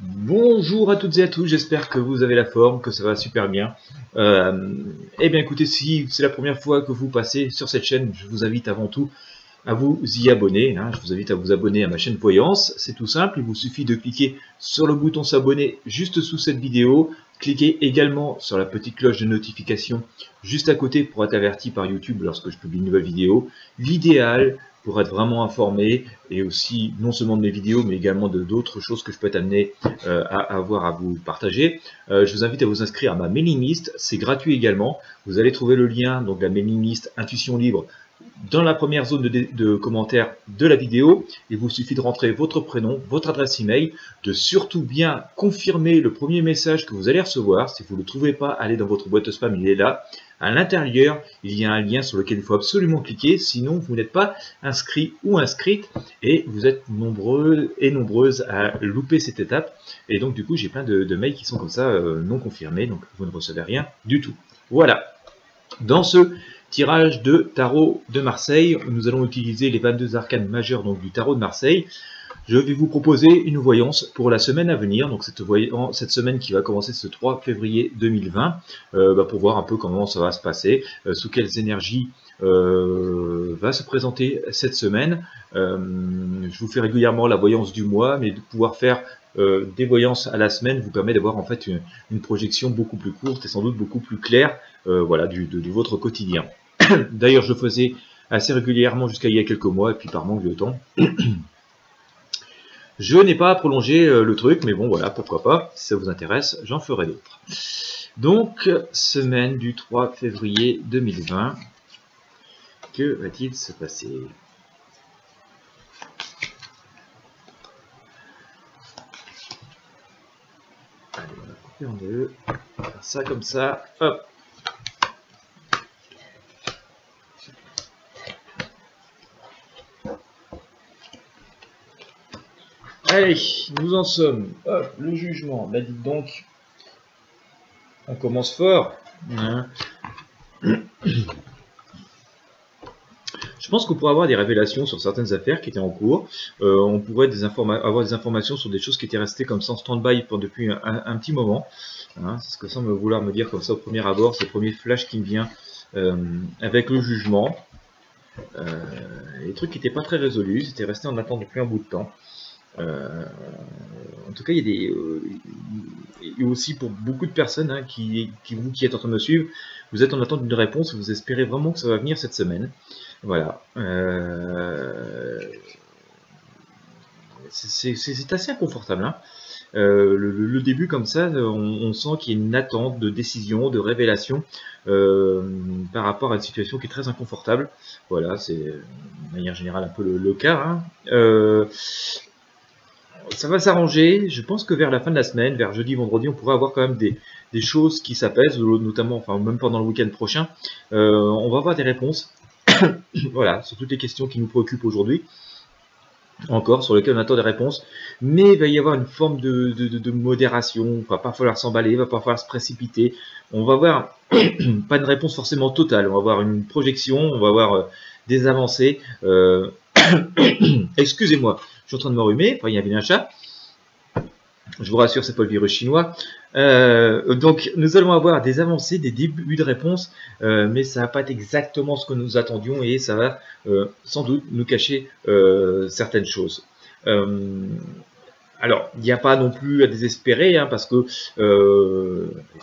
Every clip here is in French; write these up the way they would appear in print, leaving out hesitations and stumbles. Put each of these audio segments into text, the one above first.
Bonjour à toutes et à tous, j'espère que vous avez la forme, que ça va super bien. Eh bien écoutez, si c'est la première fois que vous passez sur cette chaîne, je vous invite avant tout à vous y abonner. Je vous invite à vous abonner à ma chaîne Voyance, c'est tout simple, il vous suffit de cliquer sur le bouton s'abonner juste sous cette vidéo. Cliquez également sur la petite cloche de notification juste à côté pour être averti par YouTube lorsque je publie une nouvelle vidéo. L'idéal pour être vraiment informé et aussi non seulement de mes vidéos mais également de d'autres choses que je peux être amené à avoir à vous partager. Je vous invite à vous inscrire à ma mailing list, c'est gratuit également. Vous allez trouver le lien, donc la mailing list Intuition Libre, dans la première zone de commentaires de la vidéo. Il vous suffit de rentrer votre prénom, votre adresse email, de surtout bien confirmer le premier message que vous allez recevoir. Si vous ne le trouvez pas, allez dans votre boîte spam, il est là. À l'intérieur, il y a un lien sur lequel il faut absolument cliquer, sinon vous n'êtes pas inscrit ou inscrite et vous êtes nombreux et nombreuses à louper cette étape. Et donc du coup, j'ai plein de mails qui sont comme ça non confirmés, donc vous ne recevez rien du tout. Voilà. Dans ce tirage de tarot de Marseille, nous allons utiliser les 22 arcanes majeures donc du tarot de Marseille. Je vais vous proposer une voyance pour la semaine à venir, donc cette semaine qui va commencer ce 3 février 2020, pour voir un peu comment ça va se passer, sous quelles énergies va se présenter cette semaine. Je vous fais régulièrement la voyance du mois, mais de pouvoir faire des voyances à la semaine vous permet d'avoir en fait une projection beaucoup plus courte et sans doute beaucoup plus claire voilà, de votre quotidien. D'ailleurs, je le faisais assez régulièrement jusqu'à il y a quelques mois, et puis par manque de temps, je n'ai pas prolongé le truc, mais bon voilà, pourquoi pas, si ça vous intéresse, j'en ferai d'autres. Donc, semaine du 3 février 2020, que va-t-il se passer ? Allez, on va couper en deux, on va faire ça comme ça, hop. Allez, nous en sommes. Hop, le jugement. Là, dites donc, on commence fort. Je pense qu'on pourrait avoir des révélations sur certaines affaires qui étaient en cours. On pourrait avoir des informations sur des choses qui étaient restées comme ça en stand-by depuis un petit moment. C'est ce que semble vouloir me dire comme ça au premier abord, c'est le premier flash qui me vient avec le jugement. Les trucs qui n'étaient pas très résolus, c'était resté en attente depuis un bout de temps. En tout cas, il y a aussi pour beaucoup de personnes qui êtes en train de me suivre, vous êtes en attente d'une réponse, vous espérez vraiment que ça va venir cette semaine. Voilà. C'est assez inconfortable. Le début comme ça, on sent qu'il y a une attente de décision, de révélation par rapport à une situation qui est très inconfortable. Voilà, c'est de manière générale un peu le cas. Ça va s'arranger, je pense que vers la fin de la semaine, vers jeudi, vendredi, on pourra avoir quand même des choses qui s'apaisent, notamment, enfin même pendant le week-end prochain, on va avoir des réponses, voilà, sur toutes les questions qui nous préoccupent aujourd'hui, encore, sur lesquelles on attend des réponses, mais il va y avoir une forme de modération, il va pas falloir s'emballer, il va pas falloir se précipiter, on va avoir pas une réponse forcément totale, on va avoir une projection, on va avoir des avancées, excusez-moi, je suis en train de m'enrhumer, enfin il y a bien un chat. Je vous rassure, c'est pas le virus chinois. Donc nous allons avoir des avancées, des débuts de réponse, mais ça va pas être exactement ce que nous attendions et ça va sans doute nous cacher certaines choses. Alors, il n'y a pas non plus à désespérer, parce que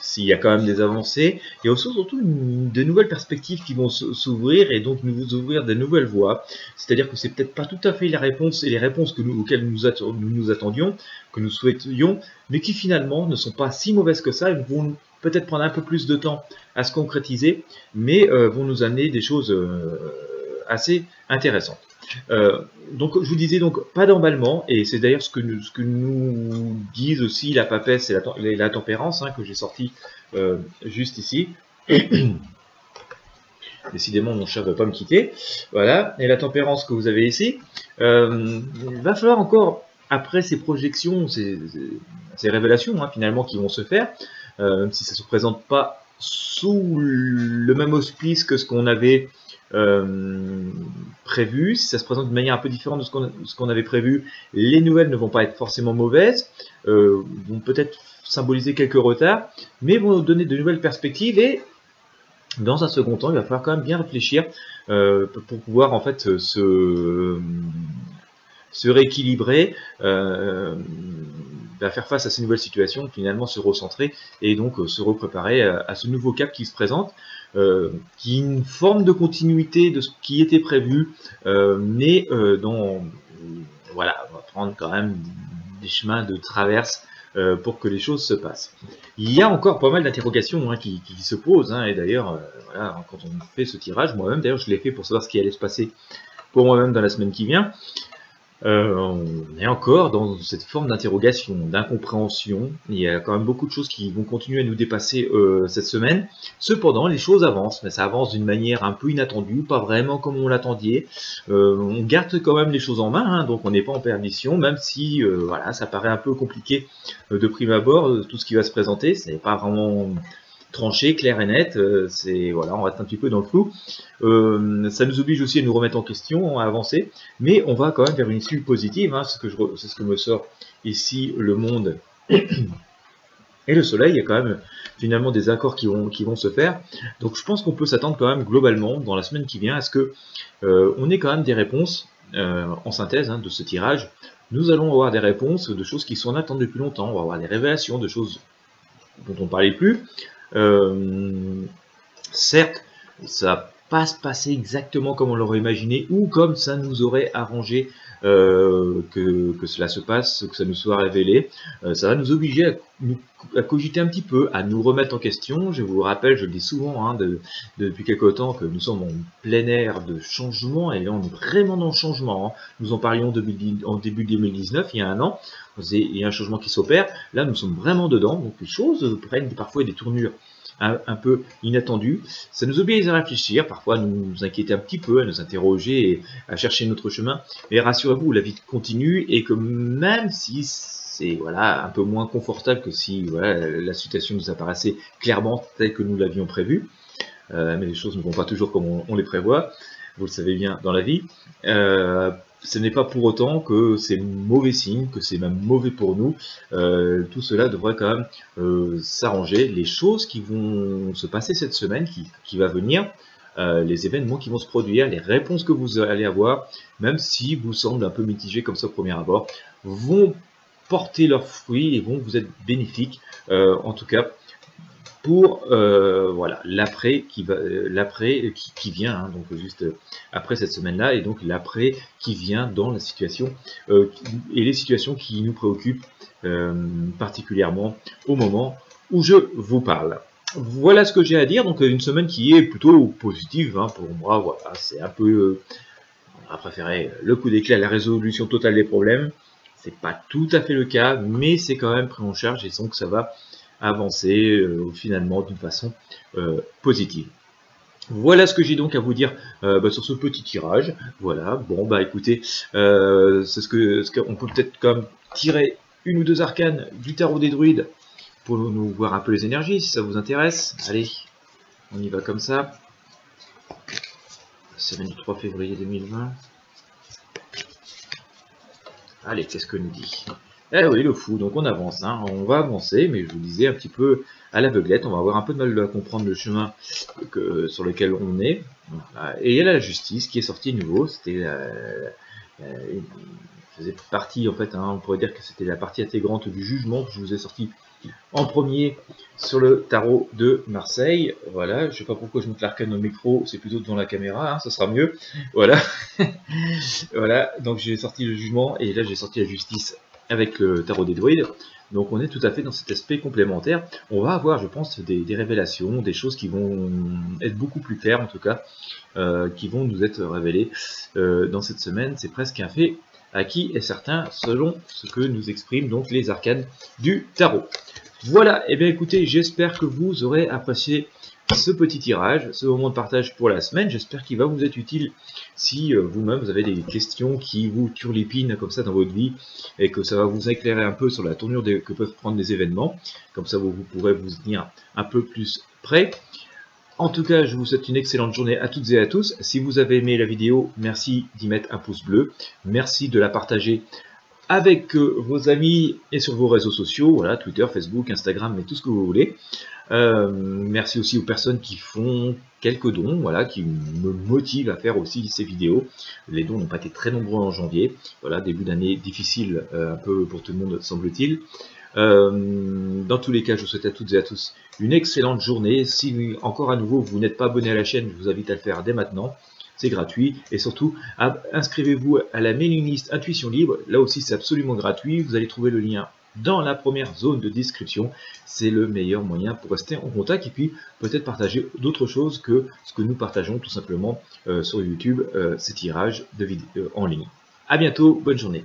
s'il y a quand même des avancées, il y a aussi surtout de nouvelles perspectives qui vont s'ouvrir et donc nous ouvrir des nouvelles voies. C'est-à-dire que c'est peut-être pas tout à fait la réponse et les réponses auxquelles nous nous attendions, que nous souhaitions, mais qui finalement ne sont pas si mauvaises que ça et vont peut-être prendre un peu plus de temps à se concrétiser, mais vont nous amener des choses assez intéressantes. Donc je vous disais donc pas d'emballement, et c'est d'ailleurs ce que nous disent aussi la papesse et la tempérance que j'ai sorti juste ici. Décidément mon chat ne va pas me quitter. Voilà, et la tempérance que vous avez ici, il va falloir encore, après ces projections, ces révélations finalement qui vont se faire, même si ça ne se présente pas sous le même auspice que ce qu'on avait prévu. Si ça se présente de manière un peu différente de ce qu'on avait prévu, les nouvelles ne vont pas être forcément mauvaises, vont peut-être symboliser quelques retards, mais vont nous donner de nouvelles perspectives. Et dans un second temps, il va falloir quand même bien réfléchir pour pouvoir en fait se rééquilibrer, faire face à ces nouvelles situations, finalement se recentrer et donc se repréparer à ce nouveau cap qui se présente, qui est une forme de continuité de ce qui était prévu, mais dont voilà, on va prendre quand même des chemins de traverse pour que les choses se passent. Il y a encore pas mal d'interrogations qui se posent, et d'ailleurs, voilà, quand on fait ce tirage, moi-même d'ailleurs je l'ai fait pour savoir ce qui allait se passer pour moi-même dans la semaine qui vient. On est encore dans cette forme d'interrogation, d'incompréhension. Il y a quand même beaucoup de choses qui vont continuer à nous dépasser cette semaine. Cependant, les choses avancent, mais ça avance d'une manière un peu inattendue, pas vraiment comme on l'attendait. On garde quand même les choses en main, donc on n'est pas en perdition, même si voilà, ça paraît un peu compliqué de prime abord, tout ce qui va se présenter. Ce n'est pas vraiment tranché, clair et net, voilà, on reste un petit peu dans le flou. Ça nous oblige aussi à nous remettre en question, à avancer, mais on va quand même vers une issue positive, c'est ce que me sort ici le monde et le soleil. Il y a quand même finalement des accords qui vont se faire, donc je pense qu'on peut s'attendre quand même globalement dans la semaine qui vient à ce que on ait quand même des réponses en synthèse de ce tirage. Nous allons avoir des réponses de choses qui sont en attente depuis longtemps, on va avoir des révélations de choses dont on ne parlait plus. Certes, ça va pas se passer exactement comme on l'aurait imaginé ou comme ça nous aurait arrangé que cela se passe, que ça nous soit révélé. Ça va nous obliger à cogiter un petit peu, à nous remettre en question. Je vous rappelle, je le dis souvent depuis quelque temps, que nous sommes en plein air de changement, et là on est vraiment dans le changement. Nous en parlions en début 2019, il y a un an. Il y a un changement qui s'opère. Là, nous sommes vraiment dedans, donc les choses prennent parfois des tournures un peu inattendues. Ça nous oblige à réfléchir, parfois à nous inquiéter un petit peu, à nous interroger et à chercher notre chemin. Mais rassurez-vous, la vie continue, et que même si c'est voilà, un peu moins confortable que si voilà, la situation nous apparaissait clairement telle que nous l'avions prévu, mais les choses ne vont pas toujours comme on les prévoit, vous le savez bien dans la vie. Ce n'est pas pour autant que c'est mauvais signe, que c'est même mauvais pour nous. Tout cela devrait quand même s'arranger. Les choses qui vont se passer cette semaine, qui va venir, les événements qui vont se produire, les réponses que vous allez avoir, même si vous semblent un peu mitigés comme ça au premier abord, vont porter leurs fruits et vont vous être bénéfiques, en tout cas pour voilà, l'après qui vient, donc juste après cette semaine-là, et donc l'après qui vient dans la situation et les situations qui nous préoccupent particulièrement au moment où je vous parle. Voilà ce que j'ai à dire. Donc une semaine qui est plutôt positive pour moi. Voilà, c'est un peu on a préféré le coup d'éclat à la résolution totale des problèmes. C'est pas tout à fait le cas, mais c'est quand même pris en charge, et donc ça va avancer finalement d'une façon positive. Voilà ce que j'ai donc à vous dire sur ce petit tirage. Voilà, bon bah écoutez, c'est ce qu'on peut peut-être quand même tirer une ou deux arcanes du tarot des druides pour nous voir un peu les énergies, si ça vous intéresse. Allez, on y va comme ça. Semaine du 3 février 2020. Allez, qu'est-ce que nous dit ? Eh oui, le fou, donc on avance, on va avancer, mais je vous disais un petit peu à l'aveuglette, on va avoir un peu de mal à comprendre le chemin sur lequel on est. Voilà. Et il y a la justice qui est sortie nouveau, c'était faisait partie en fait, on pourrait dire que c'était la partie intégrante du jugement que je vous ai sorti en premier sur le tarot de Marseille. Voilà, je sais pas pourquoi je monte l'arcane au micro, c'est plutôt devant la caméra, ça sera mieux. Voilà, voilà, donc j'ai sorti le jugement, et là j'ai sorti la justice avec le tarot des druides. Donc on est tout à fait dans cet aspect complémentaire. On va avoir, je pense, des révélations, des choses qui vont être beaucoup plus claires en tout cas, qui vont nous être révélées dans cette semaine. C'est presque un fait acquis et certain selon ce que nous expriment donc les arcanes du tarot. Voilà, et bien écoutez, j'espère que vous aurez apprécié ce petit tirage, ce moment de partage pour la semaine. J'espère qu'il va vous être utile si vous-même vous avez des questions qui vous turlupinent comme ça dans votre vie, et que ça va vous éclairer un peu sur la tournure que peuvent prendre les événements. Comme ça vous pourrez vous tenir un peu plus près. En tout cas, je vous souhaite une excellente journée à toutes et à tous. Si vous avez aimé la vidéo, merci d'y mettre un pouce bleu. Merci de la partager avec vos amis et sur vos réseaux sociaux, voilà, Twitter, Facebook, Instagram, et tout ce que vous voulez. Merci aussi aux personnes qui font quelques dons, voilà, qui me motivent à faire aussi ces vidéos. Les dons n'ont pas été très nombreux en janvier, voilà, début d'année difficile un peu pour tout le monde, semble-t-il. Dans tous les cas, je vous souhaite à toutes et à tous une excellente journée. Si encore à nouveau vous n'êtes pas abonné à la chaîne, je vous invite à le faire dès maintenant. C'est gratuit, et surtout inscrivez-vous à la mailing list Intuition Libre. Là aussi c'est absolument gratuit, vous allez trouver le lien dans la première zone de description. C'est le meilleur moyen pour rester en contact et puis peut-être partager d'autres choses que ce que nous partageons tout simplement sur YouTube, ces tirages de vidéos en ligne. À bientôt, bonne journée.